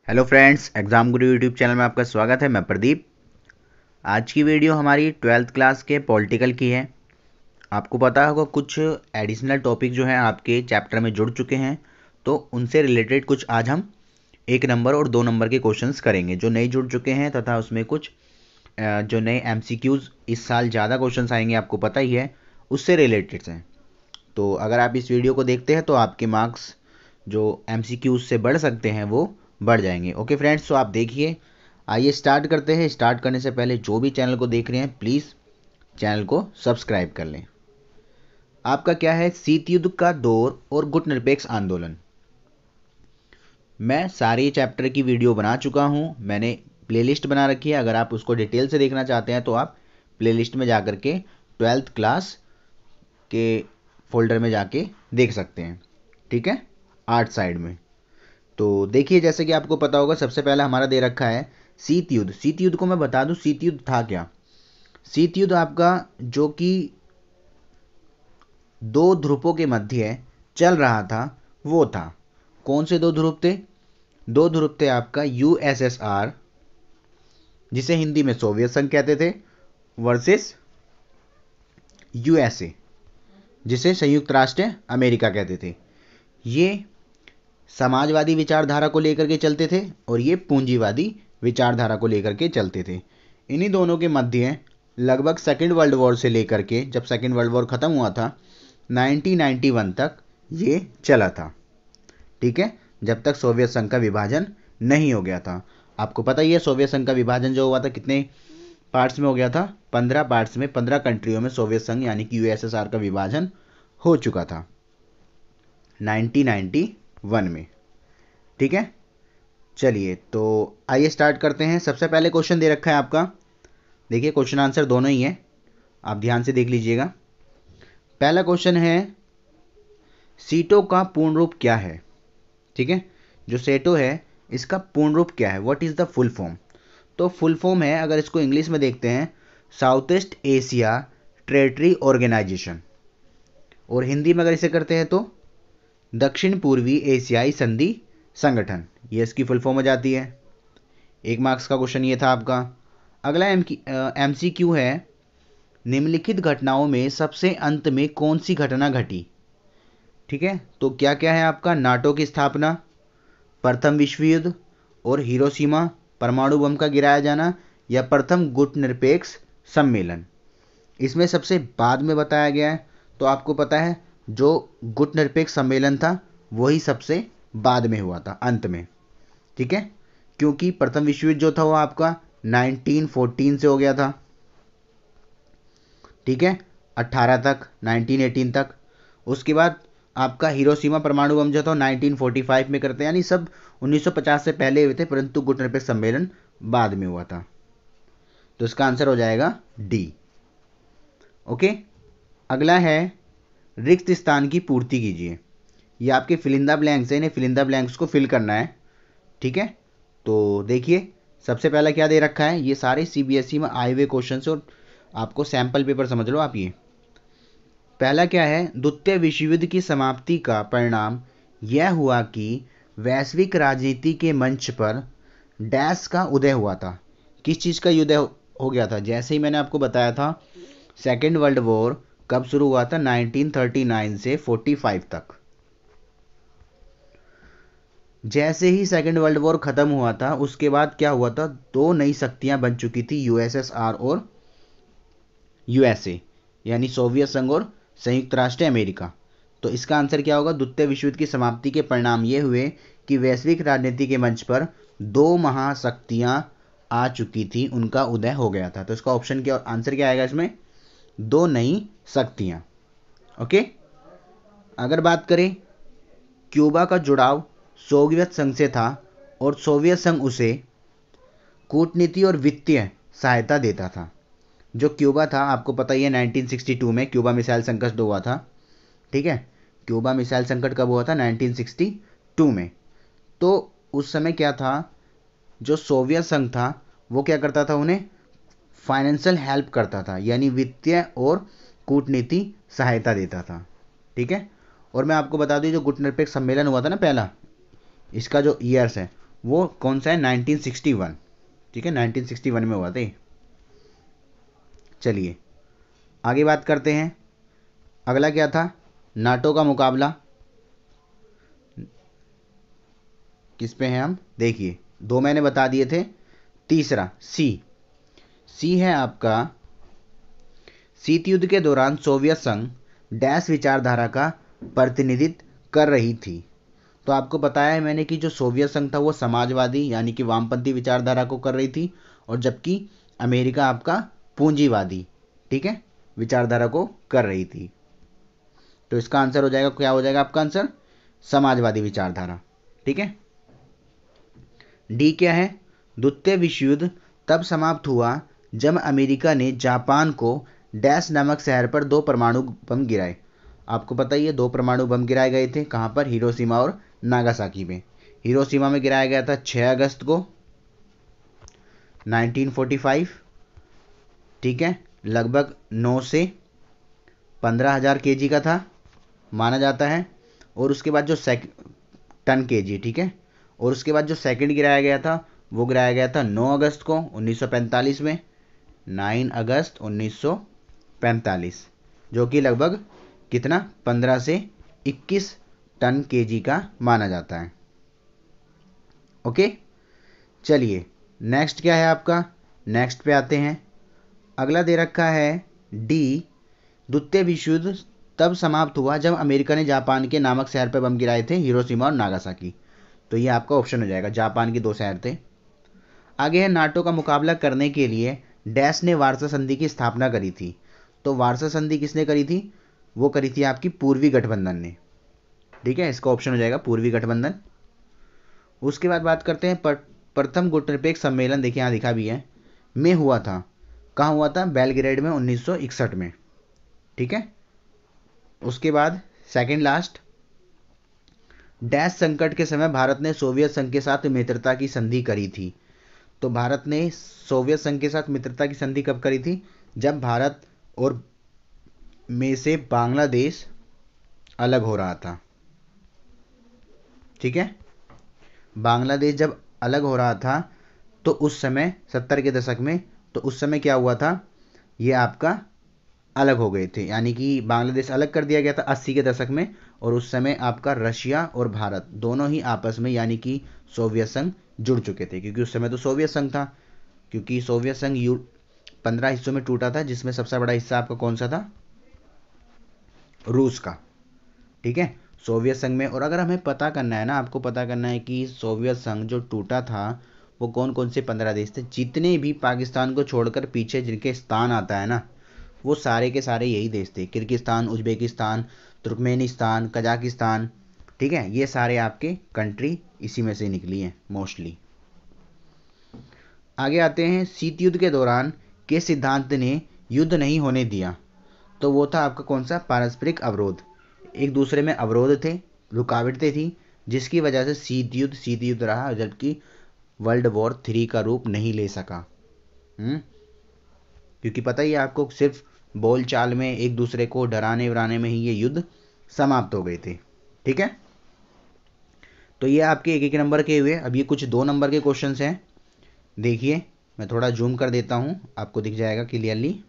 Hello friends, exam गुरु YouTube channel में आपका स्वागत है। मैं प्रदीप। आज की वीडियो हमारी 12th क्लास के पॉलिटिकल की है। आपको पता होगा कुछ एडिशनल टॉपिक जो हैं आपके चैप्टर में जुड़ चुके हैं, तो उनसे रिलेटेड कुछ आज हम 1 नंबर और 2 नंबर के क्वेश्चंस करेंगे जो नए जुड़ चुके हैं, तथा उसमें कुछ जो नए MCQs इस साल ज़्यादा क्वेश्चंस आएंगे, आपको पता ही है, उससे रिलेटेड हैं। तो अगर आप इस वीडियो को देखते हैं तो आपके मार्क्स जो MCQs से बढ़ सकते हैं वो बढ़ जाएंगे। ओके फ्रेंड्स, तो आप देखिए, आइए स्टार्ट करते हैं। स्टार्ट करने से पहले जो भी चैनल को देख रहे हैं प्लीज़ चैनल को सब्सक्राइब कर लें। आपका क्या है, शीत युद्ध का दौर और गुटनिरपेक्ष आंदोलन। मैं सारे चैप्टर की वीडियो बना चुका हूँ, मैंने प्लेलिस्ट बना रखी है। अगर आप उसको डिटेल से देखना चाहते हैं तो आप प्लेलिस्ट में जाकर के 12th क्लास के फोल्डर में जाके देख सकते हैं, ठीक है, आर्ट साइड में। तो देखिए, जैसे कि आपको पता होगा, सबसे पहले हमारा दे रखा है शीत युद्ध। शीत युद्ध को मैं बता दूं, शीत युद्ध था क्या। शीत युद्ध आपका जो कि 2 ध्रुवों के मध्य चल रहा था, वो था। कौन से 2 ध्रुव थे? 2 ध्रुव थे आपका USSR, जिसे हिंदी में सोवियत संघ कहते थे, वर्सेस USA, जिसे संयुक्त राष्ट्र अमेरिका कहते थे। ये समाजवादी विचारधारा को लेकर के चलते थे और ये पूंजीवादी विचारधारा को लेकर के चलते थे। इन्हीं दोनों के मध्य लगभग सेकेंड वर्ल्ड वॉर से लेकर के, जब सेकेंड वर्ल्ड वॉर ख़त्म हुआ था, 1991 तक ये चला था, ठीक है, जब तक सोवियत संघ का विभाजन नहीं हो गया था। आपको पता ही है, सोवियत संघ का विभाजन जो हुआ था कितने पार्ट्स में हो गया था? 15 पार्ट्स में, 15 कंट्रियों में सोवियत संघ यानी कि USSR का विभाजन हो चुका था 1991 में, ठीक है। चलिए, तो आइए स्टार्ट करते हैं। सबसे पहले क्वेश्चन दे रखा है आपका, देखिए क्वेश्चन आंसर दोनों ही है, आप ध्यान से देख लीजिएगा। पहला क्वेश्चन है, सीटो का पूर्ण रूप क्या है? ठीक है, जो सेटो है इसका पूर्ण रूप क्या है? What is the full form? तो फुल फॉर्म है, अगर इसको इंग्लिश में देखते हैं, South East Asia territory organisation, और हिंदी में अगर इसे करते हैं तो दक्षिण पूर्वी एशियाई संधि संगठन, ये इसकी फुल फॉर्म हो जाती है। 1 मार्क्स का क्वेश्चन ये था आपका। अगला MCQ है, निम्नलिखित घटनाओं में सबसे अंत में कौन सी घटना घटी? ठीक है, तो क्या क्या है आपका? नाटो की स्थापना, प्रथम विश्व युद्ध और हिरोशिमा परमाणु बम का गिराया जाना, या प्रथम गुटनिरपेक्ष सम्मेलन। इसमें सबसे बाद में बताया गया है, तो आपको पता है जो गुटनिरपेक्ष सम्मेलन था वही सबसे बाद में हुआ था, अंत में, ठीक है, क्योंकि प्रथम विश्व युद्ध जो था वो आपका 1914 से हो गया था, ठीक है, 18 तक, 1918 तक। उसके बाद आपका हिरोशिमा परमाणु बम जो था 1945 में करते हैं, यानी सब 1950 से पहले हुए थे, परंतु गुटनिरपेक्ष सम्मेलन बाद में हुआ था। तो इसका आंसर हो जाएगा डी। ओके, अगला है, रिक्त स्थान की पूर्ति कीजिए। ये आपके फिलिंदा ब्लैंक्स है, इन्हें फिलिंदा ब्लैंक्स को फिल करना है, ठीक है। तो देखिए, सबसे पहला क्या दे रखा है, ये सारे CBSE में आए हुए क्वेश्चन और आपको सैंपल पेपर समझ लो आप। ये पहला क्या है, द्वितीय विश्व युद्ध की समाप्ति का परिणाम यह हुआ कि वैश्विक राजनीति के मंच पर डैश का उदय हुआ था। किस चीज़ का उदय हो गया था? जैसे ही मैंने आपको बताया था, सेकेंड वर्ल्ड वॉर कब शुरू हुआ था? 1939 से 45 तक। जैसे ही सेकेंड वर्ल्ड वॉर ख़त्म हुआ था, उसके बाद क्या हुआ था? 2 नई शक्तियां बन चुकी थी, USSR और USA, यानी सोवियत संघ और संयुक्त राष्ट्र अमेरिका। तो इसका आंसर क्या होगा? द्वितीय विश्व युद्ध की समाप्ति के परिणाम ये हुए कि वैश्विक राजनीति के मंच पर 2 महाशक्तियां आ चुकी थी, उनका उदय हो गया था। तो इसका ऑप्शन क्या, आंसर क्या आएगा इसमें? 2 नई शक्तियां। ओके, अगर बात करें, क्यूबा का जुड़ाव सोवियत संघ से था और सोवियत संघ उसे कूटनीति और वित्तीय सहायता देता था। जो क्यूबा था, आपको पता ही है, 1962 में क्यूबा मिसाइल संकट हुआ था, ठीक है। क्यूबा मिसाइल संकट कब हुआ था? 1962 में। तो उस समय क्या था, जो सोवियत संघ था वो क्या करता था, उन्हें फाइनेंशियल हेल्प करता था, यानी वित्तीय और कूटनीति सहायता देता था, ठीक है। और मैं आपको बता दूं जो गुटनिरपेक्ष सम्मेलन हुआ था ना पहला, इसका जो ईयर्स है वो कौन सा है, 1961। ठीक है, 1961 में हुआ था। चलिए आगे बात करते हैं। अगला क्या था, नाटो का मुकाबला किस पे है हम, देखिए दो मैंने बता दिए थे। तीसरा सी, सी है आपका, शीत युद्ध के दौरान सोवियत संघ डैश विचारधारा का प्रतिनिधित्व कर रही थी। तो आपको बताया है मैंने कि जो सोवियत संघ था वो समाजवादी यानी कि वामपंथी विचारधारा को कर रही थी, और जबकि अमेरिका आपका पूंजीवादी, ठीक है, विचारधारा को कर रही थी। तो इसका आंसर हो जाएगा, क्या हो जाएगा आपका आंसर, समाजवादी विचारधारा। ठीक है। डी क्या है, द्वितीय विश्व युद्ध तब समाप्त हुआ जब अमेरिका ने जापान को डैश नामक शहर पर 2 परमाणु बम गिराए। आपको पता ही है 2 परमाणु बम गिराए गए थे, कहाँ पर, हिरोशिमा और नागासाकी में। हिरोशिमा में गिराया गया था 6 अगस्त को 1945। ठीक है, लगभग 9 से 15,000 kg का था माना जाता है। और उसके बाद जो टन kg, ठीक है। और उसके बाद जो सेकंड गिराया गया था वो गिराया गया था 9 अगस्त को 1945 में, 9 अगस्त 1945, जो कि लगभग कितना, 15 से 21 टन kg का माना जाता है। ओके, चलिए नेक्स्ट क्या है आपका, नेक्स्ट पे आते हैं। अगला दे रखा है डी, द्वितीय विश्व युद्ध तब समाप्त हुआ जब अमेरिका ने जापान के नामक शहर पर बम गिराए थे, हिरोशिमा और नागासाकी। तो ये आपका ऑप्शन हो जाएगा, जापान के 2 शहर थे। आगे है, नाटो का मुकाबला करने के लिए डैश ने वार्सा संधि की स्थापना करी थी। तो वार्सा संधि किसने करी थी, वो करी थी आपकी पूर्वी गठबंधन ने। ठीक है, इसका ऑप्शन हो जाएगा पूर्वी गठबंधन। उसके बाद बात करते हैं प्रथम गुटनिरपेक्ष सम्मेलन, देखिए यहाँ लिखा भी है, में हुआ था। कहाँ हुआ था, बेलग्रेड में 1961 में। ठीक है। उसके बाद सेकंड लास्ट, डैश संकट के समय भारत ने सोवियत संघ के साथ मित्रता की संधि करी थी। तो भारत ने सोवियत संघ के साथ मित्रता की संधि कब करी थी, जब भारत और में से बांग्लादेश अलग हो रहा था। ठीक है, बांग्लादेश जब अलग हो रहा था तो उस समय 70 के दशक में, तो उस समय क्या हुआ था, ये आपका अलग हो गए थे, यानी कि बांग्लादेश अलग कर दिया गया था 80 के दशक में। और उस समय आपका रशिया और भारत दोनों ही आपस में यानी कि सोवियत संघ जुड़ चुके थे, क्योंकि उस समय तो सोवियत संघ था, क्योंकि सोवियत संघ 15 हिस्सों में टूटा था, जिसमें सबसे बड़ा हिस्सा आपका कौन सा था, रूस का। ठीक है, सोवियत संघ में। और अगर हमें पता करना है ना, आपको पता करना है कि सोवियत संघ जो टूटा था वो कौन कौन से 15 देश थे, जितने भी पाकिस्तान को छोड़कर पीछे जिनके स्थान आता है ना, वो सारे के सारे यही देश थे, किर्गिस्तान, उज्बेकिस्तान, तुर्कमेनिस्तान, कजाकिस्तान। ठीक है, ये सारे आपके कंट्री इसी में से निकली हैं मोस्टली। आगे आते हैं, शीत युद्ध के दौरान किस सिद्धांत ने युद्ध नहीं होने दिया। तो वो था आपका कौन सा, पारस्परिक अवरोध। एक दूसरे में अवरोध थे, रुकावटें थी, जिसकी वजह से शीत युद्ध रहा, जबकि वर्ल्ड वॉर 3 का रूप नहीं ले सका। क्योंकि पता ही है आपको, सिर्फ बोलचाल में एक दूसरे को डराने वराने में ही ये युद्ध समाप्त हो गए थे। ठीक है, तो ये आपके 1-1 नंबर के हुए। अब ये कुछ 2 नंबर के क्वेश्चन हैं, देखिए मैं थोड़ा जूम कर देता हूं, आपको दिख जाएगा क्लियरली।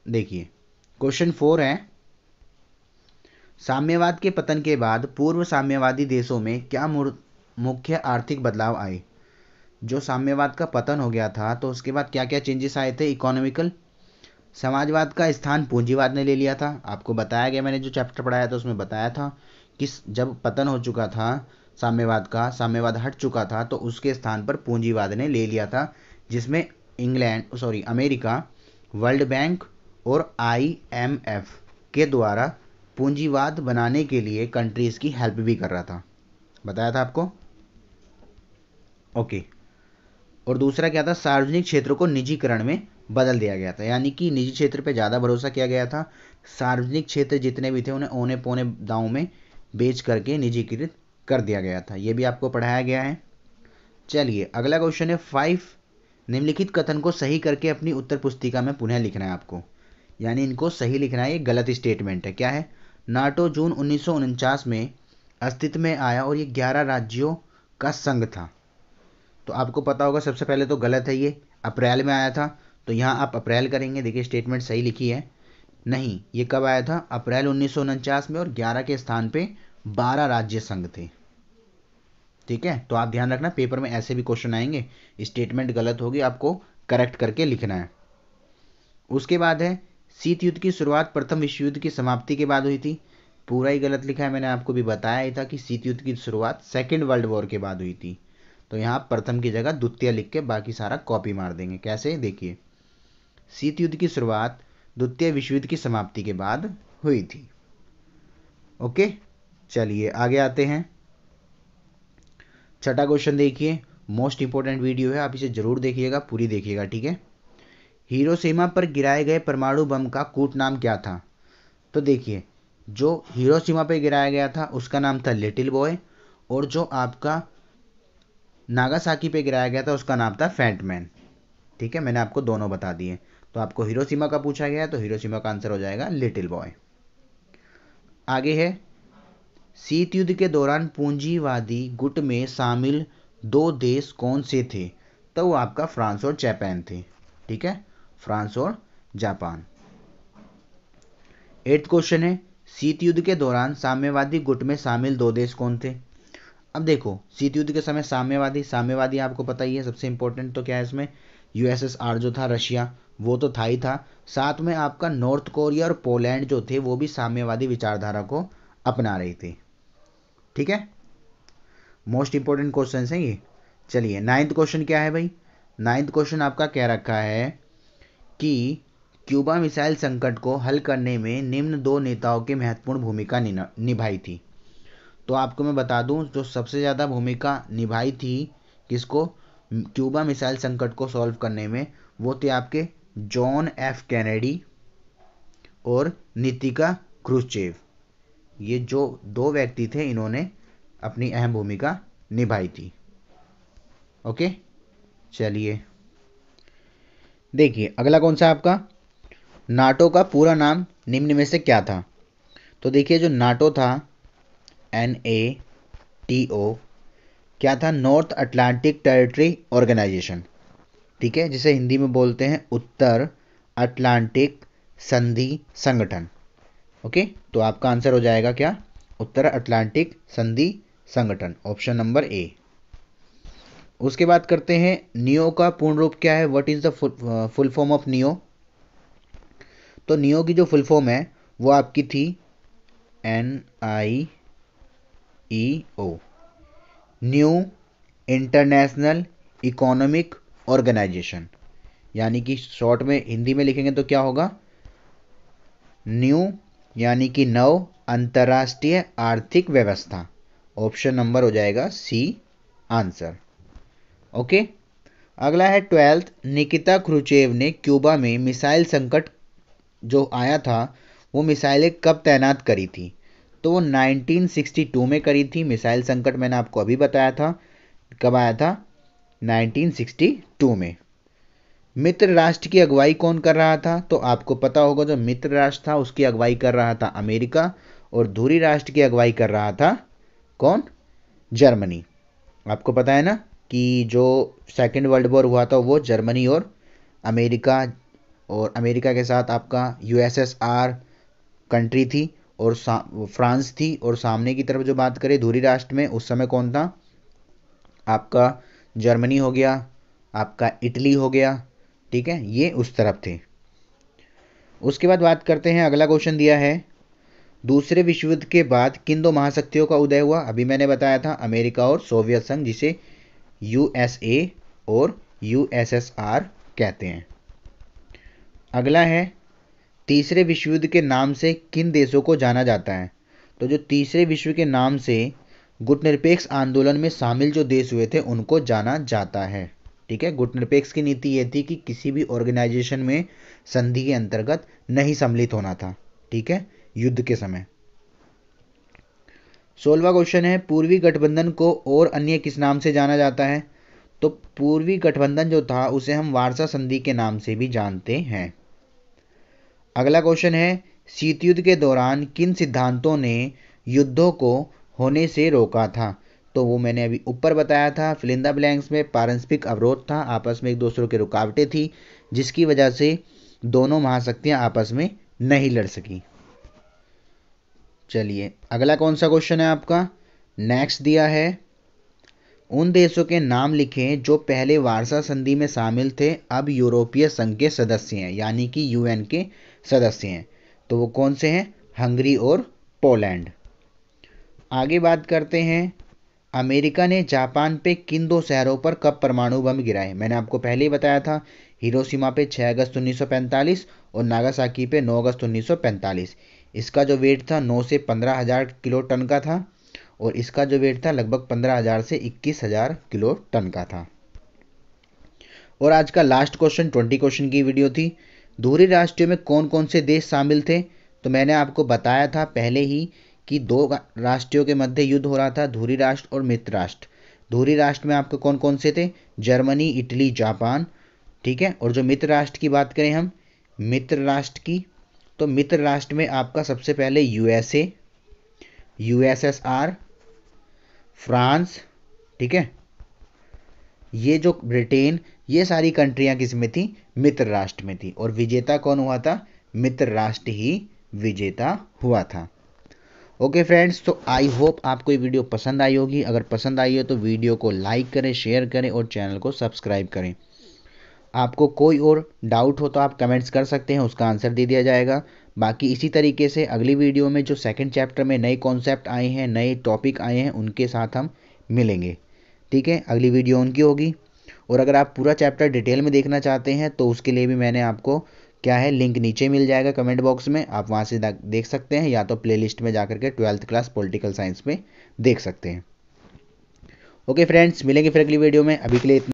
देखिए क्वेश्चन 4 है, साम्यवाद के पतन के बाद पूर्व साम्यवादी देशों में क्या मुख्य आर्थिक बदलाव आए। जो साम्यवाद का पतन हो गया था तो उसके बाद क्या क्या चेंजेस आए थे, इकोनॉमिकल। समाजवाद का स्थान पूंजीवाद ने ले लिया था, आपको बताया गया, मैंने जो चैप्टर पढ़ाया था उसमें बताया था कि जब पतन हो चुका था साम्यवाद का, साम्यवाद हट चुका था, तो उसके स्थान पर पूंजीवाद ने ले लिया था, जिसमें अमेरिका वर्ल्ड बैंक और IMF के द्वारा पूंजीवाद बनाने के लिए कंट्रीज की हेल्प भी कर रहा था, बताया था आपको। ओके, और दूसरा क्या था, सार्वजनिक क्षेत्रों को निजीकरण में बदल दिया गया था, यानी कि निजी क्षेत्र पे ज़्यादा भरोसा किया गया था। सार्वजनिक क्षेत्र जितने भी थे उन्हें औने पौने दांव में बेच करके निजीकृत कर दिया गया था, ये भी आपको पढ़ाया गया है। चलिए अगला क्वेश्चन है 5, निम्नलिखित कथन को सही करके अपनी उत्तर पुस्तिका में पुनः लिखना है आपको, यानी इनको सही लिखना है, ये गलत स्टेटमेंट है। क्या है, नाटो जून 1949 में अस्तित्व में आया और ये 11 राज्यों का संघ था। तो आपको पता होगा, सबसे पहले तो गलत है, ये अप्रैल में आया था, तो यहाँ आप अप्रैल करेंगे। देखिए स्टेटमेंट सही लिखी है, नहीं, ये कब आया था? अप्रैल 1949 में, और 11 के स्थान पे 12 राज्य संघ थे। ठीक है, तो आप ध्यान रखना, पेपर में ऐसे भी क्वेश्चन आएंगे, स्टेटमेंट गलत होगी, आपको करेक्ट करके लिखना है। उसके बाद है शीत युद्ध की शुरुआत प्रथम विश्व युद्ध की समाप्ति के बाद हुई थी। पूरा ही गलत लिखा है, मैंने आपको भी बताया ही था कि शीत युद्ध की शुरुआत सेकेंड वर्ल्ड वॉर के बाद हुई थी। तो यहाँ प्रथम की जगह द्वितीय लिख के बाकी सारा कॉपी मार देंगे। कैसे? देखिए, शीत युद्ध की शुरुआत द्वितीय विश्व युद्ध की समाप्ति के बाद हुई थी। ओके, चलिए आगे आते हैं। छठा क्वेश्चन देखिए, मोस्ट इंपॉर्टेंट वीडियो है, आप इसे जरूर देखिएगा, पूरी देखिएगा। ठीक है, हिरोशिमा पर गिराए गए परमाणु बम का कूट नाम क्या था? तो देखिए, जो हिरोशिमा पर गिराया गया था उसका नाम था लिटिल बॉय, और जो आपका नागासाकी पे गिराया गया था उसका नाम था फैंटमैन। ठीक है, मैंने आपको दोनों बता दिए। तो आपको हिरोशिमा का पूछा गया है, तो हिरोशिमा का आंसर हो जाएगा लिटिल बॉय। आगे है, शीत युद्ध के दौरान पूंजीवादी गुट में शामिल 2 देश कौन से थे? तो वो आपका फ्रांस और जापान थे। ठीक है, फ्रांस और जापान। 8th क्वेश्चन है, शीत युद्ध के दौरान साम्यवादी गुट में शामिल 2 देश कौन थे? अब देखो, शीत युद्ध के समय साम्यवादी आपको पता ही है, सबसे इंपॉर्टेंट तो क्या है इसमें, यूएसएसआर जो था, रशिया, वो तो था ही था। साथ में आपका नॉर्थ कोरिया और पोलैंड जो थे वो भी साम्यवादी विचारधारा को अपना रहे थे। ठीक है, मोस्ट इंपॉर्टेंट क्वेश्चन है ये। चलिए 9th क्वेश्चन क्या है भाई? 9th क्वेश्चन आपका कह रखा है कि क्यूबा मिसाइल संकट को हल करने में निम्न 2 नेताओं की महत्वपूर्ण भूमिका निभाई थी। तो आपको मैं बता दूं, जो सबसे ज़्यादा भूमिका निभाई थी किसको क्यूबा मिसाइल संकट को सॉल्व करने में, वो थे आपके जॉन एफ कैनेडी और नितिका क्रुश्चेव। ये जो 2 व्यक्ति थे, इन्होंने अपनी अहम भूमिका निभाई थी। ओके, चलिए देखिए अगला कौन सा आपका, नाटो का पूरा नाम निम्न में से क्या था? तो देखिए, जो नाटो था, NATO, क्या था? North Atlantic territory organisation. ठीक है, जिसे हिंदी में बोलते हैं उत्तर अटलांटिक संधि संगठन। ओके, तो आपका आंसर हो जाएगा क्या? उत्तर अटलांटिक संधि संगठन, ऑप्शन नंबर ए। उसके बाद करते हैं, नियो का पूर्ण रूप क्या है? What is the full form of NIEO? तो नियो की जो फुल फॉर्म है वो आपकी थी NIEO, new international economic organisation. यानी कि शॉर्ट में हिंदी में लिखेंगे तो क्या होगा? न्यू यानी कि नव अंतर्राष्ट्रीय आर्थिक व्यवस्था। ऑप्शन नंबर हो जाएगा सी आंसर। ओके, अगला है 12th, निकिता क्रुचेव ने क्यूबा में मिसाइल संकट जो आया था वो मिसाइलें कब तैनात करी थी? तो वो 1962 में करी थी मिसाइल संकट, मैंने आपको अभी बताया था। कब आया था? 1962 में। मित्र राष्ट्र की अगुवाई कौन कर रहा था? तो आपको पता होगा, जो मित्र राष्ट्र था उसकी अगुवाई कर रहा था अमेरिका, और धुरी राष्ट्र की अगुवाई कर रहा था कौन? जर्मनी। आपको पता है ना कि जो सेकेंड वर्ल्ड वॉर हुआ था वो जर्मनी और अमेरिका के साथ आपका USSR कंट्री थी, और फ्रांस थी, और सामने की तरफ जो बात करें धुरी राष्ट्र में, उस समय कौन था? आपका जर्मनी हो गया, आपका इटली हो गया। ठीक है, ये उस तरफ थे। उसके बाद बात करते हैं, अगला क्वेश्चन दिया है, दूसरे विश्व युद्ध के बाद किन 2 महाशक्तियों का उदय हुआ? अभी मैंने बताया था, अमेरिका और सोवियत संघ, जिसे USA और USSR कहते हैं। अगला है, तीसरे विश्व युद्ध के नाम से किन देशों को जाना जाता है? तो जो तीसरे विश्व के नाम से गुटनिरपेक्ष आंदोलन में शामिल जो देश हुए थे उनको जाना जाता है। ठीक है, गुटनिरपेक्ष की नीति ये थी कि किसी भी ऑर्गेनाइजेशन में संधि के अंतर्गत नहीं सम्मिलित होना था। ठीक है, युद्ध के समय। 16वां क्वेश्चन है, पूर्वी गठबंधन को और अन्य किस नाम से जाना जाता है? तो पूर्वी गठबंधन जो था उसे हम वारसा संधि के नाम से भी जानते हैं। अगला क्वेश्चन है, शीत युद्ध के दौरान किन सिद्धांतों ने युद्धों को होने से रोका था? तो वो मैंने अभी ऊपर बताया था, फिल इन द ब्लैंक्स में पारस्परिक अवरोध था, आपस में एक दूसरे की रुकावटें थी, जिसकी वजह से दोनों महाशक्तियां आपस में नहीं लड़ सकी। चलिए अगला कौन सा क्वेश्चन है आपका? नेक्स्ट दिया है, उन देशों के नाम लिखें जो पहले वार्सा संधि में शामिल थे, अब यूरोपीय संघ के सदस्य हैं, यानी कि यूएन के सदस्य हैं। तो वो कौन से हैं? हंगरी और पोलैंड। आगे बात करते हैं, अमेरिका ने जापान पे किन दो शहरों पर कब परमाणु बम गिराए? मैंने आपको पहले ही बताया था, हिरोशिमा पे 6 अगस्त 1945 और नागासाकी पे 9 अगस्त 1945। इसका जो वेट था 9 से 15,000 किलो टन का था और इसका जो वेट था लगभग 15,000 से 21,000 किलो टन का था। और आज का लास्ट क्वेश्चन 20 क्वेश्चन की वीडियो थी। धुरी राष्ट्रों में कौन कौन से देश शामिल थे? तो मैंने आपको बताया था पहले ही कि दो राष्ट्रों के मध्य युद्ध हो रहा था, धुरी राष्ट्र और मित्र राष्ट्र। धुरी राष्ट्र में आपके कौन कौन से थे? जर्मनी, इटली, जापान, ठीक है। और जो मित्र राष्ट्र की बात करें हम, मित्र राष्ट्र की, तो मित्र राष्ट्र में आपका सबसे पहले यूएसए, यूएसएसआर, फ्रांस, ठीक है, ये जो ब्रिटेन, ये सारी कंट्रियां किस में थी? मित्र राष्ट्र में थी। और विजेता कौन हुआ था? मित्र राष्ट्र ही विजेता हुआ था। ओके फ्रेंड्स, तो आई होप आपको ये वीडियो पसंद आई होगी। अगर पसंद आई हो तो वीडियो को लाइक करें, शेयर करें और चैनल को सब्सक्राइब करें। आपको कोई और डाउट हो तो आप कमेंट्स कर सकते हैं, उसका आंसर दे दिया जाएगा। बाकी इसी तरीके से अगली वीडियो में जो सेकंड चैप्टर में नए कॉन्सेप्ट आए हैं, नए टॉपिक आए हैं, उनके साथ हम मिलेंगे, ठीक है। अगली वीडियो उनकी होगी। और अगर आप पूरा चैप्टर डिटेल में देखना चाहते हैं तो उसके लिए भी मैंने आपको क्या है, लिंक नीचे मिल जाएगा कमेंट बॉक्स में, आप वहाँ से देख सकते हैं, या तो प्लेलिस्ट में जाकर के 12th क्लास पॉलिटिकल साइंस में देख सकते हैं। ओके फ्रेंड्स, मिलेंगे फिर अगली वीडियो में। अभी के लिए